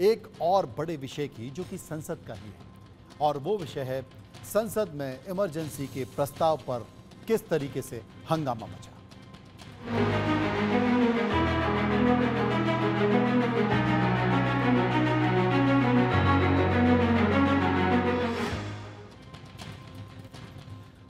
एक और बड़े विषय की जो कि संसद का ही है, और वो विषय है संसद में इमरजेंसी के प्रस्ताव पर किस तरीके से हंगामा मचा।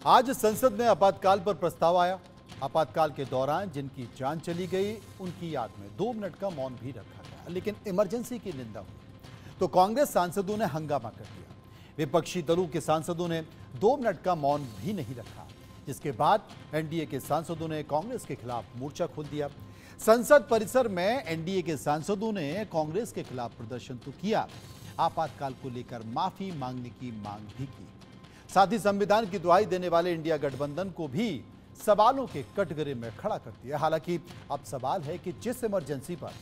आज संसद में आपातकाल पर प्रस्ताव आया। आपातकाल के दौरान जिनकी जान चली गई उनकी याद में 2 मिनट का मौन भी रखा गया, लेकिन इमरजेंसी की निंदा हुई तो कांग्रेस सांसदों ने हंगामा कर दिया। विपक्षी दलों के सांसदों ने 2 मिनट का मौन भी नहीं रखा, जिसके बाद एनडीए के सांसदों ने कांग्रेस के खिलाफ मोर्चा खोल दिया। संसद परिसर में एनडीए के सांसदों ने कांग्रेस के खिलाफ प्रदर्शन तो किया, आपातकाल को लेकर माफी मांगने की मांग भी की। साथ ही संविधान की दुहाई देने वाले इंडिया गठबंधन को भी सवालों के कटघरे में खड़ा कर दिया। हालांकि अब सवाल है कि जिस इमरजेंसी पर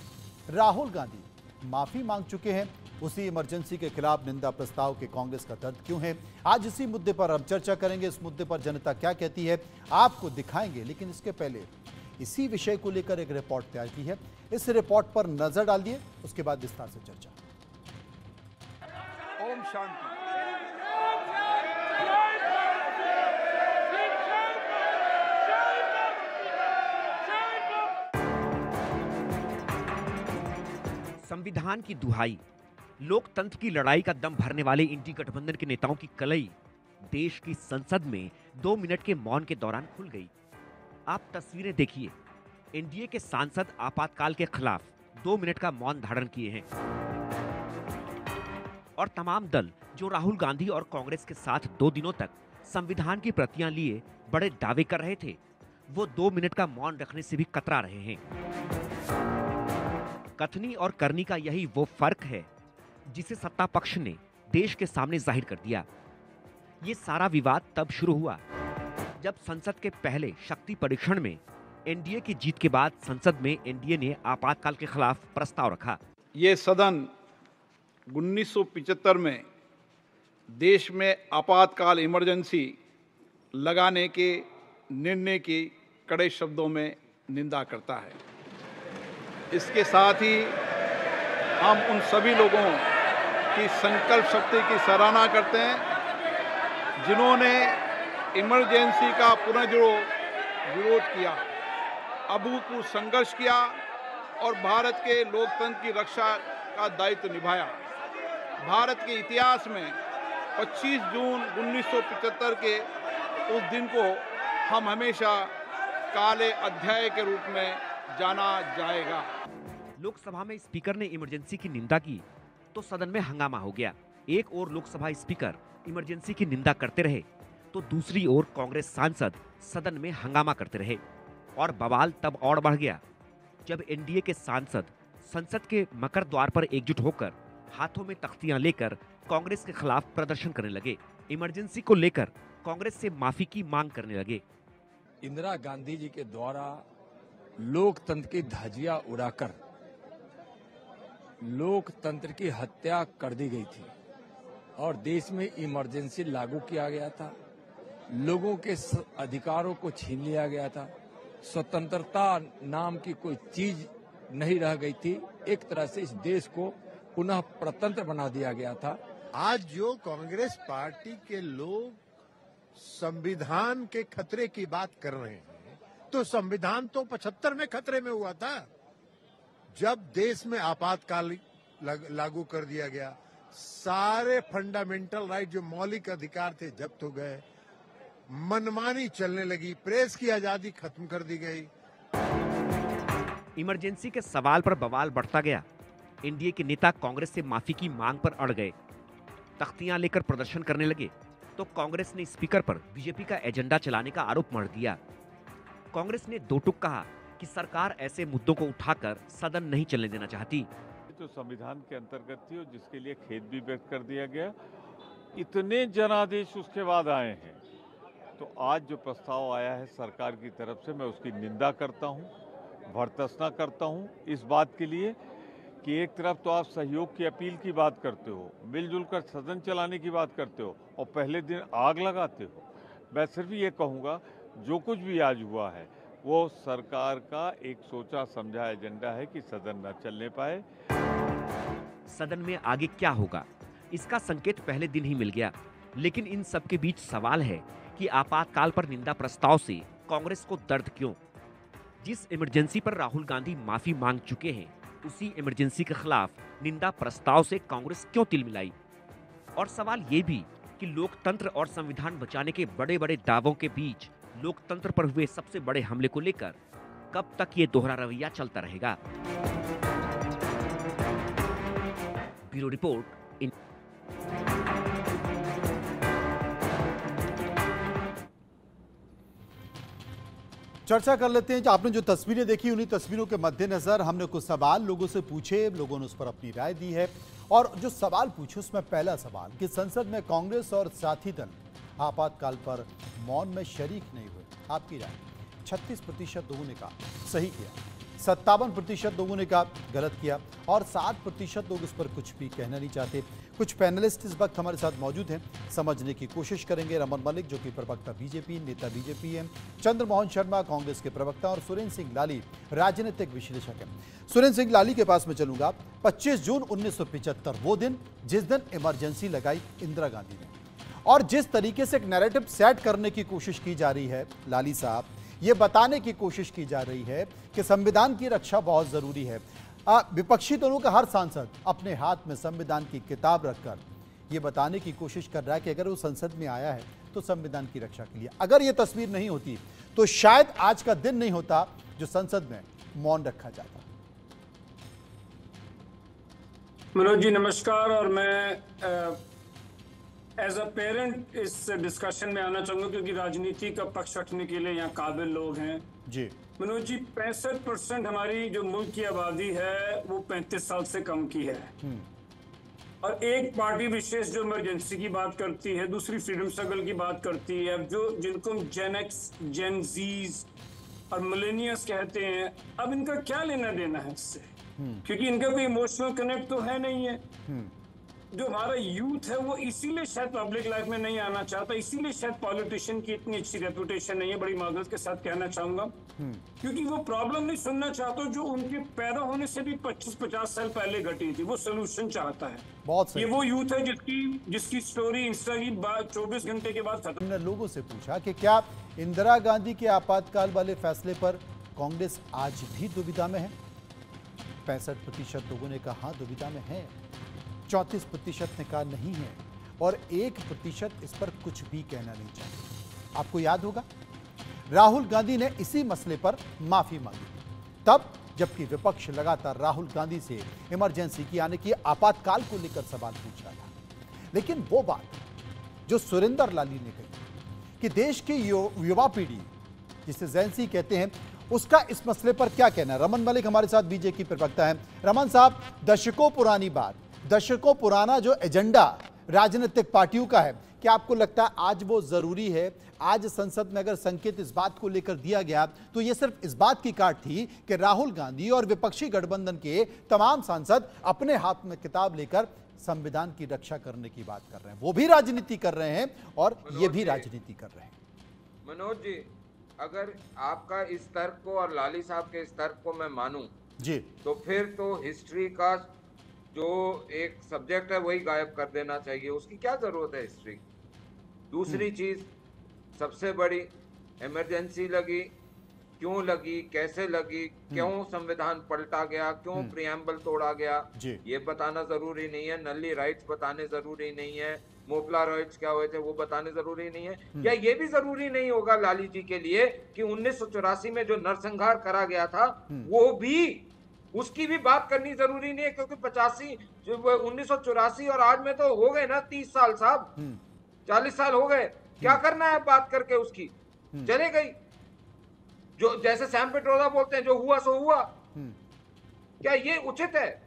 राहुल गांधी माफी मांग चुके हैं, उसी इमरजेंसी के खिलाफ निंदा प्रस्ताव के कांग्रेस का दर्द क्यों है। आज इसी मुद्दे पर हम चर्चा करेंगे। इस मुद्दे पर जनता क्या कहती है आपको दिखाएंगे, लेकिन इसके पहले इसी विषय को लेकर एक रिपोर्ट तैयार की है। इस रिपोर्ट पर नजर डालिए, उसके बाद विस्तार से चर्चा। ओम शांति। संविधान की दुहाई, लोकतंत्र की लड़ाई का दम भरने वाले इंडी गठबंधन के नेताओं की कलई देश की संसद में 2 मिनट के मौन के दौरान खुल गई। आप तस्वीरें देखिए, एनडीए के सांसद आपातकाल के खिलाफ 2 मिनट का मौन धारण किए हैं और तमाम दल जो राहुल गांधी और कांग्रेस के साथ 2 दिनों तक संविधान की प्रतियां लिए बड़े दावे कर रहे थे, वो 2 मिनट का मौन रखने से भी कतरा रहे हैं। कथनी और करनी का यही वो फर्क है जिसे सत्ता पक्ष ने देश के सामने जाहिर कर दिया। ये सारा विवाद तब शुरू हुआ जब संसद के पहले शक्ति परीक्षण में एनडीए की जीत के बाद संसद में एनडीए ने आपातकाल के खिलाफ प्रस्ताव रखा। ये सदन 1975 में देश में आपातकाल इमरजेंसी लगाने के निर्णय की कड़े शब्दों में निंदा करता है। इसके साथ ही हम उन सभी लोगों की संकल्प शक्ति की सराहना करते हैं जिन्होंने इमरजेंसी का पुनर्जोर विरोध किया, अभूतपूर्व संघर्ष किया और भारत के लोकतंत्र की रक्षा का दायित्व निभाया। भारत के इतिहास में 25 जून 1975 के उस दिन को हम हमेशा काले अध्याय के रूप में जाना जाएगा। लोकसभा में स्पीकर ने इमरजेंसी की निंदा की तो सदन में हंगामा हो गया। एक ओर लोकसभा स्पीकर इमरजेंसी की निंदा करते रहे तो दूसरी ओर कांग्रेस सांसद सदन में हंगामा करते रहे और बवाल तब और बढ़ गया जब एनडीए के सांसद संसद के मकर द्वार पर एकजुट होकर हाथों में तख्तियां लेकर कांग्रेस के खिलाफ प्रदर्शन करने लगे। इमरजेंसी को लेकर कांग्रेस से माफी की मांग करने लगे। इंदिरा गांधी जी के द्वारा लोकतंत्र की धज्जियां उड़ाकर लोकतंत्र की हत्या कर दी गई थी और देश में इमरजेंसी लागू किया गया था। लोगों के अधिकारों को छीन लिया गया था। स्वतंत्रता नाम की कोई चीज नहीं रह गई थी। एक तरह से इस देश को पुनः प्रतंत्र बना दिया गया था। आज जो कांग्रेस पार्टी के लोग संविधान के खतरे की बात कर रहे हैं, तो संविधान तो 75 में खतरे में हुआ था जब देश में आपातकाल लागू कर दिया गया। सारे फंडामेंटल राइट जो मौलिक अधिकार थे जब्त हो गए, मनमानी चलने लगी, प्रेस की आजादी खत्म कर दी गई। इमरजेंसी के सवाल पर बवाल बढ़ता गया। एनडीए के नेता कांग्रेस से माफी की मांग पर अड़ गए, तख्तियां लेकर प्रदर्शन करने लगे तो कांग्रेस ने स्पीकर पर बीजेपी का एजेंडा चलाने का आरोप मढ़ दिया। कांग्रेस ने दो टूक कहा कि सरकार ऐसे मुद्दों को उठाकर सदन नहीं चलने देना चाहती। तो संविधान के अंतर्गत थी और जिसके लिए खेद भी व्यक्त कर दिया गया। इतने जनादेश उसके बाद आए हैं, तो आज जो प्रस्ताव आया है सरकार की तरफ से, मैं उसकी निंदा करता हूं, भर्त्सना करता हूं इस बात के लिए कि एक तरफ तो आप सहयोग की अपील की बात करते हो, मिलजुल कर सदन चलाने की बात करते हो और पहले दिन आग लगाते हो। मैं सिर्फ ये कहूँगा जो कुछ भी आज हुआ है वो सरकार का एक सोचा समझा एजेंडा है कि सदन न चलने पाए। सदन में आगे क्या होगा, इसका संकेत पहले दिन ही मिल गया। लेकिन इन सब के बीच सवाल है कि आपातकाल पर निंदा प्रस्ताव से कांग्रेस को दर्द क्यों? जिस इमरजेंसी पर राहुल गांधी माफी मांग चुके हैं, उसी इमरजेंसी के खिलाफ निंदा प्रस्ताव से कांग्रेस क्यों तिलमिलाई? और सवाल ये भी कि लोकतंत्र और संविधान बचाने के बड़े बड़े दावों के बीच लोकतंत्र पर हुए सबसे बड़े हमले को लेकर कब तक ये दोहरा रवैया चलता रहेगा? Bureau report. चर्चा कर लेते हैं। आपने जो तस्वीरें देखी, उन्हीं तस्वीरों के मद्देनजर हमने कुछ सवाल लोगों से पूछे, लोगों ने उस पर अपनी राय दी है। और जो सवाल पूछे उसमें पहला सवाल कि संसद में कांग्रेस और साथी दल आपातकाल पर मौन में शरीक नहीं हुए, आपकी राय? 36% लोगों ने कहा सही किया, 57% लोगों ने कहा गलत किया और 7% लोग इस पर कुछ भी कहना नहीं चाहते। कुछ पैनलिस्ट इस वक्त हमारे साथ मौजूद हैं, समझने की कोशिश करेंगे। रमन मलिक जो कि प्रवक्ता बीजेपी, नेता बीजेपी हैं, चंद्रमोहन शर्मा कांग्रेस के प्रवक्ता और सुरेंद्र सिंह लाली राजनीतिक विश्लेषक हैं। सुरेंद्र सिंह लाली के पास में चलूंगा। 25 जून 1975 वो दिन जिस दिन इमरजेंसी लगाई इंदिरा गांधी ने, और जिस तरीके से एक नैरेटिव सेट करने की कोशिश की जा रही है लाली साहब, ये बताने की कोशिश की जा रही है कि संविधान की रक्षा बहुत जरूरी है। विपक्षी दलों का हर सांसद अपने हाथ में संविधान की किताब रखकर ये बताने की कोशिश कर रहा है कि अगर वो संसद में आया है तो संविधान की रक्षा के लिए। अगर ये तस्वीर नहीं होती तो शायद आज का दिन नहीं होता जो संसद में मौन रखा जाता। मनोज जी नमस्कार। और मैं एज अ पेरेंट इस डिस्कशन में आना चाहूंगा क्योंकि राजनीति का पक्ष रखने के लिए यहाँ काबिल लोग हैं जी। मनोज जी, 65% हमारी जो मुल्क की आबादी है वो 35 साल से कम की है। और एक पार्टी विशेष जो इमरजेंसी की बात करती है, दूसरी फ्रीडम स्ट्रगल की बात करती है, जो जिनको हम जेन एक्स, जेन जीज और मिलेनियर्स कहते हैं, अब इनका क्या लेना देना है इससे? क्योंकि इनका कोई इमोशनल कनेक्ट तो है नहीं है। जो हमारा यूथ है वो इसीलिए शायद पब्लिक लाइफ में नहीं आना चाहता, इसीलिए शायद पॉलिटिशियन की इतनी अच्छी रेपुटेशन नहीं है, बड़ी माजरत के साथ कहना चाहूंगा, क्योंकि वो प्रॉब्लम नहीं सुनना चाहता जो उनके पैदा होने से भी 25-50 साल पहले घटी थी। वो सोल्यूशन चाहता है। बहुत सही। ये वो यूथ है जिसकी स्टोरी इंस्टा की 24 घंटे के बाद खत्म। हमने लोगों से पूछा कि क्या इंदिरा गांधी के आपातकाल वाले फैसले पर कांग्रेस आज भी दुविधा में है? 65% लोगों ने कहा हाँ दुविधा में है, 34% ने कहा नहीं है और 1% इस पर कुछ भी कहना नहीं चाहते। आपको याद होगा राहुल गांधी ने इसी मसले पर माफी मांगी, तब जबकि विपक्ष लगातार राहुल गांधी से इमरजेंसी की यानी कि आपातकाल को लेकर सवाल पूछ रहा था। लेकिन वो बात जो सुरेंद्र लाली ने कही कि देश की युवा पीढ़ी जिसे जेनसी कहते हैं, उसका इस मसले पर क्या कहना है? रमन मलिक हमारे साथ बीजेपी प्रवक्ता हैं। रमन साहब, दशकों पुरानी बात, दशकों पुराना जो एजेंडा राजनीतिक पार्टियों का है, क्या आपको लगता है आज वो जरूरी है? आज संसद में अगर संकेत इस बात को लेकर दिया गया तो ये सिर्फ इस बात की काट थी कि राहुल गांधी और विपक्षी गठबंधन के तमाम सांसद अपने हाथ में किताब लेकर संविधान की रक्षा करने की बात कर रहे हैं, वो भी राजनीति कर रहे हैं और ये भी राजनीति कर रहे हैं। मनोज जी, अगर आपका इस तर्क को और लाली साहब के इस तर्क को मैं मानूं जी, तो फिर तो हिस्ट्री का जो एक सब्जेक्ट है वही गायब कर देना चाहिए। उसकी क्या जरूरत है हिस्ट्री? दूसरी चीज सबसे बड़ी, इमरजेंसी लगी, क्यों लगी, कैसे लगी, क्यों संविधान पलटा गया, क्यों प्रियम्बल तोड़ा गया, ये बताना जरूरी नहीं है। नल्ली राइट्स बताने जरूरी नहीं है, मोपला राइट्स क्या हुए थे वो बताने जरूरी नहीं है। या ये भी जरूरी नहीं होगा लाली जी के लिए कि 1984 में जो नरसंहार करा गया था वो भी, उसकी भी बात करनी जरूरी नहीं है, क्योंकि 1984 और आज में तो हो गए ना 30 साल साहब, 40 साल हो गए। क्या करना है बात करके उसकी? चले गई। जो जैसे सैम पेट्रोदा बोलते हैं जो हुआ सो हुआ। क्या ये उचित है?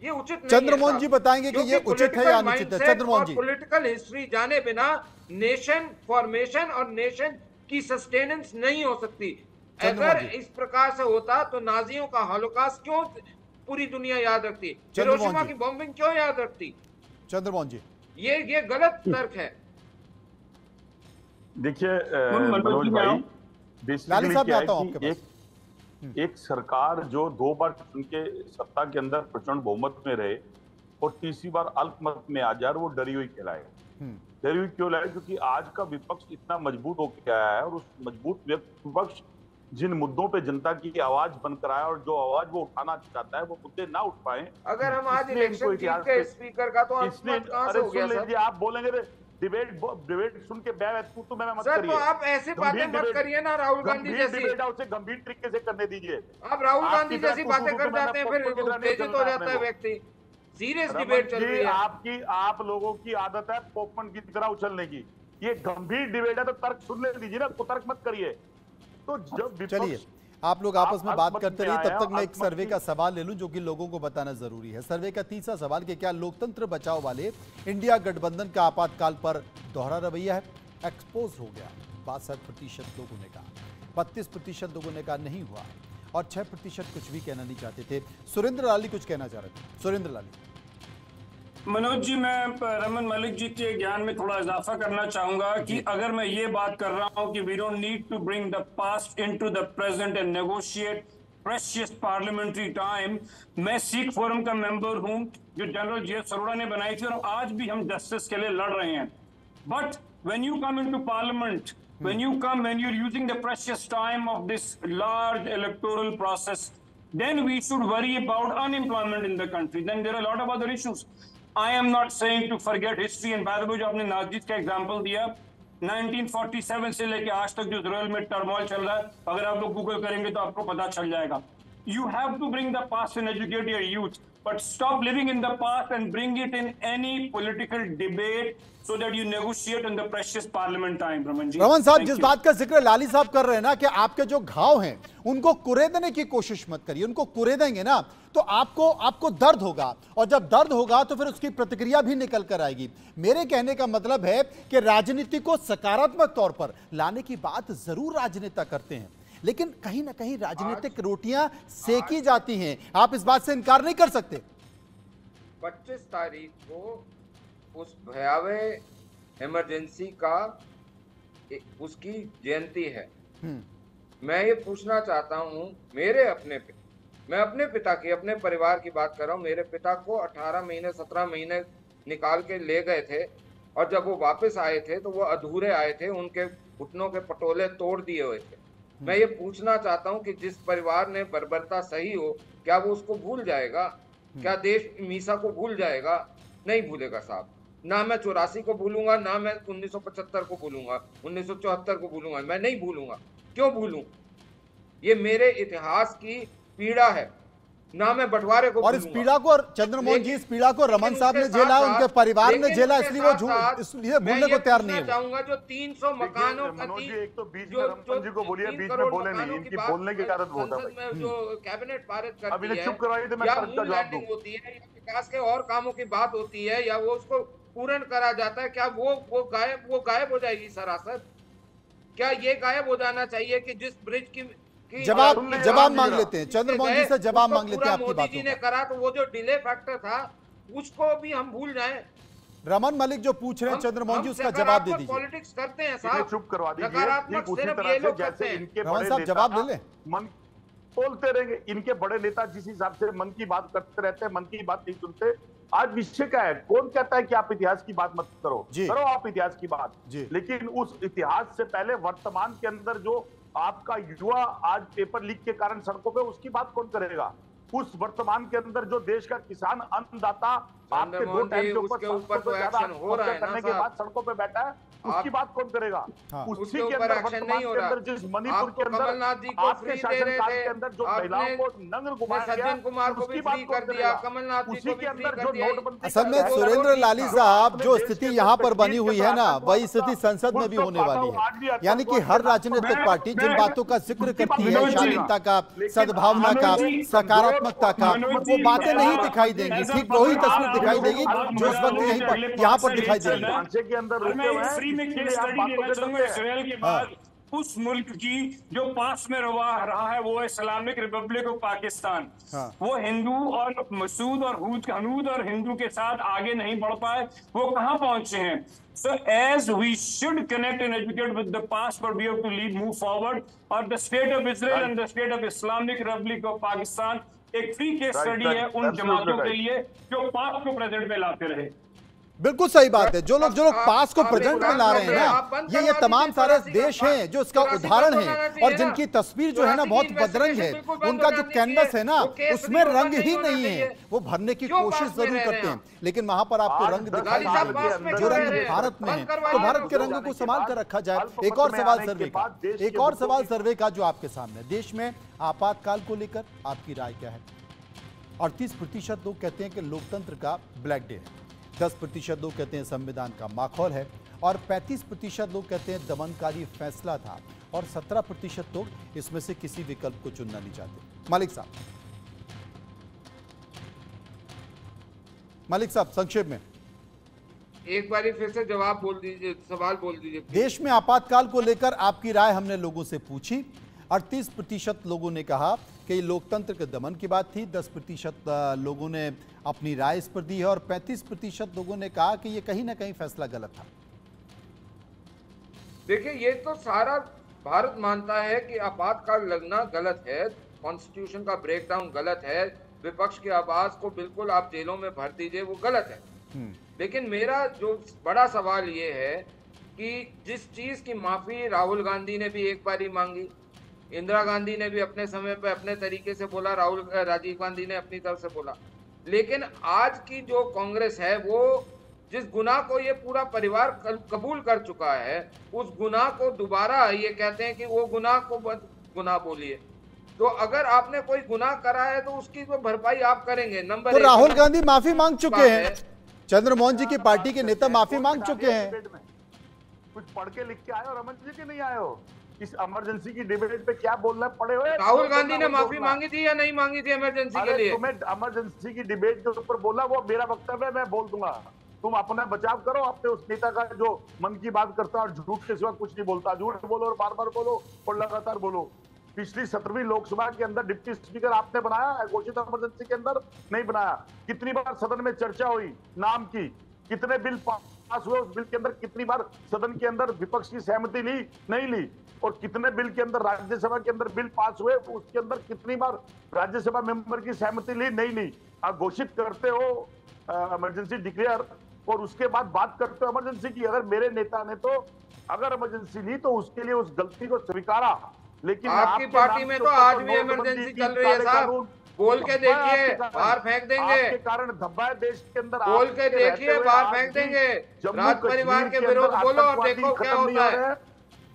ये उचित नहीं। चंद्रमोहन जी बताएंगे कि ये उचित है या अनुचित है। चंद्रमोहन जी, पॉलिटिकल हिस्ट्री जाने बिना नेशन फॉर्मेशन और नेशन की सस्टेनेंस नहीं हो सकती। अगर इस प्रकार से होता तो नाजियों का हॉलोकॉस्ट क्यों पूरी दुनिया याद रखती, हिरोशिमा की बॉम्बिंग क्यों याद रखती? चंद्रमोहन जी, ये गलत तर्क है। देखिए मनोज भाई, बेसिकली क्या है कि एक सरकार जो 2 बार चुन के सत्ता के अंदर प्रचंड बहुमत में रहे और तीसरी बार अल्पमत में आ जाए, वो डरी हुई कहलाए। डरी हुई क्यों लाए? क्योंकि आज का विपक्ष इतना मजबूत होकर आया है, और उस मजबूत विपक्ष जिन मुद्दों पे जनता की आवाज बनकर आया और जो आवाज वो उठाना चाहता है वो मुद्दे ना उठ पाए। अगर हम आज इलेक्शन जीत के स्पीकर का तो अल्पमत कहां से हो गया सर? आप बोलेंगे डिबेट सुन के तू मैं मत सर, करिए। तो आप ऐसे बातें मत करिए ना राहुल गांधी जैसी। उसे गंभीर तरीके से करने दीजिए। आप राहुल गांधी जैसी बातें कर जाते हैं, फिर उत्तेजित हो जाता है व्यक्ति। सीरियस डिबेट चल रही है। आप लोगों की आदत है पॉपकॉर्न की तरह उछलने की। ये गंभीर डिबेट है तो तर्क सुनने दीजिए ना, कुतर्क मत करिए। तो जब चलिए आप लोग आपस में बात करते रहिए, तब तक मैं एक सर्वे का सवाल ले लूं जो कि लोगों को बताना जरूरी है। सर्वे का तीसरा सवाल कि क्या लोकतंत्र बचाओ वाले इंडिया गठबंधन का आपातकाल पर दोहरा रवैया है? एक्सपोज हो गया। 62% लोगों ने कहा, 32% लोगों ने कहा नहीं हुआ, और 6% कुछ भी कहना नहीं चाहते थे। सुरेंद्र लाली कुछ कहना चाह रहे थे। सुरेंद्र लाली। मनोज जी, मैं रमन मलिक जी के ज्ञान में थोड़ा इजाफा करना चाहूंगा कि अगर मैं ये बात कर रहा हूं कि we don't need to bring the past into the present and negotiate precious parliamentary time, मैं सिख फोरम का मेंबर हूं जो जनरल जीएस अरोड़ा ने बनाई थी, और आज भी हम जस्टिस के लिए लड़ रहे हैं। But when you come into parliament, when you're using the precious time of this large electoral process, then we should worry about unemployment in the country. Then there are a lot of other issues. I am not saying to forget history, and by the way, जो आपने नाजिद का example दिया, 1947 से लेके आज तक जो Israel में टर्मोइल चल रहा है, अगर आप लोग गूगल करेंगे तो आपको पता चल जाएगा। You have to bring the past and educate your youth, but stop living in the past and bring it in any political debate so that you negotiate on the precious parliament time. Raman ji, Raman साहब, जिस बात का जिक्र लाली साहब कर रहे हैं ना कि आपके जो घाव हैं उनको कुरेदने की कोशिश मत करिए। उनको कुरेदेंगे ना तो आपको दर्द होगा, और जब दर्द होगा तो फिर उसकी प्रतिक्रिया भी निकल कर आएगी। मेरे कहने का मतलब है कि राजनीति को सकारात्मक तौर पर लाने की बात जरूर राजनेता करते हैं, लेकिन कहीं ना कहीं राजनीतिक रोटियां सेकी जाती हैं। आप इस बात से इनकार नहीं कर सकते। 25 तारीख को उस भयावह इमरजेंसी का उसकी जयंती है। मैं ये पूछना चाहता हूँ, मैं अपने पिता की, अपने परिवार की बात कर रहा हूँ। मेरे पिता को 18 महीने 17 महीने निकाल के ले गए थे, और जब वो वापस आए थे तो वो अधूरे आए थे, उनके घुटनों के पटोले तोड़ दिए हुए थे। मैं ये पूछना चाहता हूँ कि जिस परिवार ने बर्बरता सही हो, क्या वो उसको भूल जाएगा? क्या देश मीसा को भूल जाएगा? नहीं भूलेगा साहब। ना मैं 84 को भूलूंगा, ना मैं 1975 को भूलूंगा, 1974 को भूलूंगा। मैं नहीं भूलूंगा। क्यों भूलूं? ये मेरे इतिहास की पीड़ा है, ना मैं बंटवारे को। और इस पीड़ा को, चंद्रमोहन जी, इस पीड़ा को रमन साहब ने झेला, उनके परिवार ने झेला, इसलिए वो इसलिए भूलने को तैयार नहीं है। चाहूंगा जो 300 मकानों का, एक तो बीच में रमन जी को बोलिए, बीच में बोले नहीं, इनकी बोलने की आदत बहुत है। जो कैबिनेट पारित करती है, अभी चुप करवाइए तो मैं मून लैंडिंग होती है, या विकास के और कामों की बात होती है, या वो उसको पूर्ण करा जाता है, क्या वो गायब हो जाएगी सरासर? क्या ये गायब हो जाना चाहिए कि जिस ब्रिज की जवाब मांग लेते हैं, चंद्रमोहन जी से जवाब मांग लेते हैं आपकी बातों मोदी जी ने करा, तो वो जो डिले फैक्टर था उसको भी हम भूल जाएं। रमन मलिक जो पूछ रहे हैं चंद्रमोहन जी, उसका जवाब दे दीजिए। पॉलिटिक्स करते हैं साहब, चुप करवा दीजिए। नकारात्मक सिर्फ ये लोग करते हैं। रमन साहब जवाब ले लें। मन बोलते रहेंगे, इनके बड़े नेता जिस हिसाब से मन की बात करते रहते हैं, मन की बात नहीं सुनते। आज विषय क्या है? कौन कहता है कि आप इतिहास की बात मत करो? करो आप इतिहास की बात, लेकिन उस इतिहास से पहले वर्तमान के अंदर जो आपका युवा आज पेपर लीक के कारण सड़कों पे, उसकी बात कौन करेगा? उस वर्तमान के अंदर जो देश का किसान अन्नदाता आपके 2 टाइम के ऊपर तो एक्शन हो रहा है करने के बाद सड़कों पे बैठा है, उसकी बात कौन करेगा? उसी के अंदर वर्तमान के अंदर जिस मणिपुर के अंदर आपके शासनकाल के अंदर जो महिलाओं को नंग घुमाया गया, उसकी बात कौन करेगा? उसी के अंदर जो नोटबंदी, असल में सुरेंद्र लाली साहब, जो स्थिति यहाँ पर बनी हुई है ना, वही स्थिति संसद में भी होने वाली है। यानी कि हर राजनीतिक पार्टी जिन बातों का जिक्र करती है, शालीनता का, सद्भावना का, सकारात्मकता का, वो बातें नहीं दिखाई देंगी। ठीक वही तस्वीर दिखाई देगी जो इस वक्त यहाँ पर दिखाई देगी। इसराइल के बाद उस मुल्क की जो पास में रहा है वो इस्लामिक रिपब्लिक ऑफ पाकिस्तान। वो हिंदू और मसूद और हनूद और हिंदू के साथ आगे नहीं बढ़ पाए, वो कहां पहुंचे हैं? So as we should connect and educate with the past, but we have to move forward. Or the state of Israel and the state of Islamic Republic of Pakistan एक फ्री केस स्टडी है उन जमातों के लिए जो पाक को present में लाते रहे। बिल्कुल सही बात है। जो लोग पास को प्रेजेंट में ला रहे हैं ना, ये तमाम सारे देश हैं जो इसका उदाहरण है, और जिनकी तस्वीर जो है ना बहुत बदरंग है, उनका जो कैनवस है ना उसमें रंग ही नहीं है। वो भरने की कोशिश जरूर करते हैं, लेकिन वहां पर आपको रंग दिखाई देंगे जो रंग भारत में है। तो भारत के रंगों को संभाल कर रखा जाए। एक और सवाल सर्वे का जो आपके सामने, देश में आपातकाल को लेकर आपकी राय क्या है? 38% लोग कहते हैं कि लोकतंत्र का ब्लैक डे है, 10% लोग कहते हैं संविधान का माखौल है, और 35% लोग कहते हैं दमनकारी फैसला था, और 17% लोग इसमें से किसी विकल्प को चुनना नहीं चाहते। मलिक साहब संक्षेप में एक बार फिर से जवाब बोल दीजिए, सवाल बोल दीजिए। देश में आपातकाल को लेकर आपकी राय हमने लोगों से पूछी। 38% लोगों ने कहा कि लोकतंत्र के दमन की बात थी, 10% लोगों ने अपनी राय इस पर दी है, और 35% लोगों ने कहा कि ये कहीं ना कहीं फैसला गलत था। देखिए, ये तो सारा भारत मानता है कि आपातकाल लगना गलत है, कॉन्स्टिट्यूशन का ब्रेकडाउन गलत है, विपक्ष की आवाज को बिल्कुल आप जेलों में भर दीजिए, वो गलत है। लेकिन मेरा जो बड़ा सवाल ये है कि जिस चीज की माफी राहुल गांधी ने भी एक बार ही मांगी, इंदिरा गांधी ने भी अपने समय पे अपने तरीके से बोला, राजीव गांधी ने अपनी तरफ से बोला, लेकिन आज की जो कांग्रेस है वो जिस गुनाह को ये पूरा परिवार कबूल कर चुका है, उस गुनाह को दोबारा ये कहते हैं कि वो गुनाह को गुनाह बोलिए। तो अगर आपने कोई गुनाह करा है तो उसकी तो भरपाई आप करेंगे। नंबर तो राहुल गांधी माफी मांग चुके हैं, चंद्रमोहन जी की पार्टी के नेता माफी मांग चुके हैं। कुछ पढ़ के लिख के आए हो रमन जी के नहीं आए हो? इस इमरजेंसी की डिबेट पे क्या बोलना पड़े हुए? राहुल गांधी ने माफी मांगी थी या नहीं मांगी थी इमरजेंसी के लिए? तुम्हें इमरजेंसी की डिबेट के ऊपर बोला, वो मेरा वक्तव्य है, मैं बोल दूंगा। तुम अपना बचाव करो, अपने उस नेता का जो मन की बात करता है और झूठ के सिवा कुछ नहीं बोलता। झूठ बोलो और बार बार बोलो और लगातार बोलो। पिछली 17वीं लोकसभा के अंदर डिप्टी स्पीकर आपने बनाया, घोषित इमरजेंसी के अंदर नहीं बनाया। कितनी बार सदन में चर्चा हुई नाम की, कितने बिल पास हुए, उस बिल के अंदर कितनी बार सदन के अंदर विपक्ष की सहमति ली, नहीं ली, और कितने बिल के अंदर राज्यसभा के अंदर बिल पास हुए, उसके अंदर कितनी बार राज्यसभा मेंबर की सहमति ली, नहीं ली। आप घोषित करते हो इमरजेंसी डिक्लेयर और उसके बाद बात करते हो इमरजेंसी की। अगर मेरे नेता ने तो अगर इमरजेंसी ली तो उसके लिए उस गलती को स्वीकारा, लेकिन आपकी पार्टी में तो आज भी इमरजेंसी चल रही है साहब, बोल के देखिए, बाहर फेंक देंगे। आपके कारण धब्बा है देश के अंदर, बोल के देखिए, बाहर फेंक देंगे। राज परिवार के विरोध बोलो और देखो क्या होता है।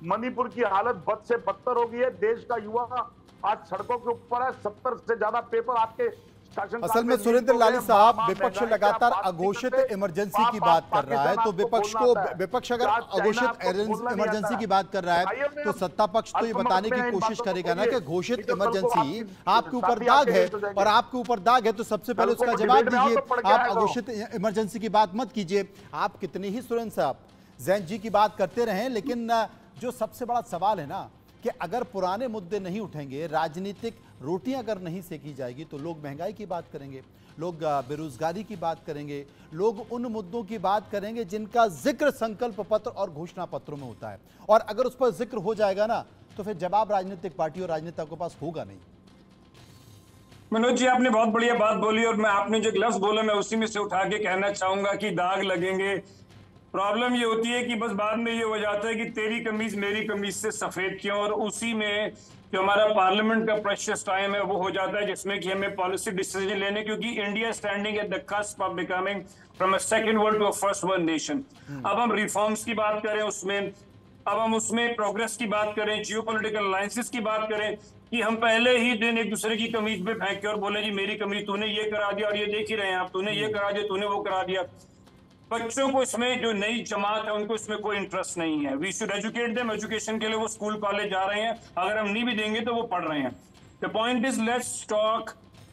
मणिपुर की हालत बद से बदतर हो गई है। देश का युवा आज सड़कों के ऊपर है। 70 से ज्यादा पेपर आपके असल में सुरेंद्र लाली साहब, विपक्ष लगातार अघोषित इमरजेंसी की बात कर रहा है, तो विपक्ष अगर अघोषित इमरजेंसी की बात कर रहा है तो सत्ता पक्ष तो ये बताने की कोशिश करेगा ना कि घोषित इमरजेंसी आपके ऊपर दाग है, और आपके ऊपर दाग है तो सबसे पहले उसका जवाब दीजिए। आप अघोषित इमरजेंसी की बात मत कीजिए। आप कितने ही सुरेंद्र साहब जैन जी की बात करते रहे, लेकिन जो सबसे बड़ा सवाल है ना कि अगर पुराने मुद्दे नहीं उठेंगे, राजनीतिक रोटियां अगर नहीं सेकी जाएगी, तो लोग महंगाई की बात करेंगे, लोग बेरोजगारी की बात करेंगे, लोग उन मुद्दों की बात करेंगे जिनका जिक्र संकल्प पत्र और घोषणा पत्रों में होता है। और अगर उस पर जिक्र हो जाएगा ना तो फिर जवाब राजनीतिक पार्टी और राजनेता के पास होगा नहीं। मनोज जी, आपने बहुत बढ़िया बात बोली, और मैं आपने जो लफ्ज बोला मैं उसी में से उठा के कहना चाहूंगा कि दाग लगेंगे। प्रॉब्लम ये होती है कि बस बाद में ये हो जाता है कि तेरी कमीज मेरी कमीज से सफेद क्यों, और उसी में जो हमारा पार्लियामेंट का प्रेशियस टाइम है वो हो जाता है जिसमें कि हमें पॉलिसी डिसीजन लेने, क्योंकि India standing at the cusp of becoming from a second world to a first world nation. अब हम रिफॉर्म्स की बात करें, अब हम उसमें प्रोग्रेस की बात करें, जियोपॉलिटिकल अलायंसेस की बात करें, कि हम पहले ही दिन एक दूसरे की कमीज पे फेंक के और बोले जी मेरी कमीज तूने ये करा दिया, और ये देख ही रहे हैं आप, तूने ये करा दिया, तूने वो करा दिया। बच्चों को इसमें, जो नई जमात है उनको इसमें कोई इंटरेस्ट नहीं है। We should educate them, education के लिए वो स्कूल कॉलेज जा रहे हैं, अगर हम नहीं भी देंगे तो वो पढ़ रहे हैं। The point is let's talk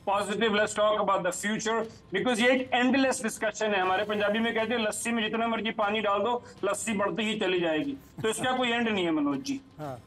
positive, let's talk about the future, because ये एक एंडलेस डिस्कशन है। हमारे पंजाबी में कहते हैं लस्सी में जितना मर्जी पानी डाल दो लस्सी बढ़ती ही चली जाएगी, तो इसका कोई एंड नहीं है मनोज जी। हाँ,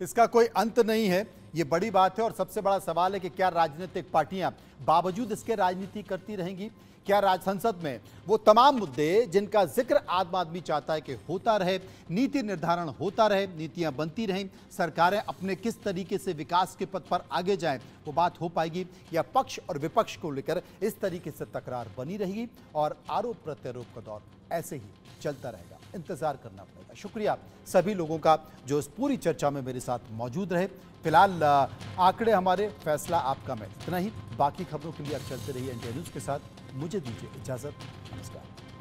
इसका कोई अंत नहीं है, ये बड़ी बात है। और सबसे बड़ा सवाल है कि क्या राजनीतिक पार्टियां बावजूद इसके राजनीति करती रहेंगी? क्या संसद में वो तमाम मुद्दे जिनका जिक्र आम आदमी चाहता है कि होता रहे, नीति निर्धारण होता रहे, नीतियां बनती रहें, सरकारें अपने किस तरीके से विकास के पथ पर आगे जाएं, वो बात हो पाएगी, या पक्ष और विपक्ष को लेकर इस तरीके से तकरार बनी रहेगी और आरोप प्रत्यारोप का दौर ऐसे ही चलता रहेगा। इंतजार करना पड़ेगा। शुक्रिया सभी लोगों का जो इस पूरी चर्चा में मेरे साथ मौजूद रहे। फिलहाल आंकड़े हमारे, फैसला आपका। मैं इतना ही। बाकी खबरों के लिए आप चलते रहिए एनटीआई न्यूज़ के साथ। मुझे दीजिए इजाजत। नमस्कार।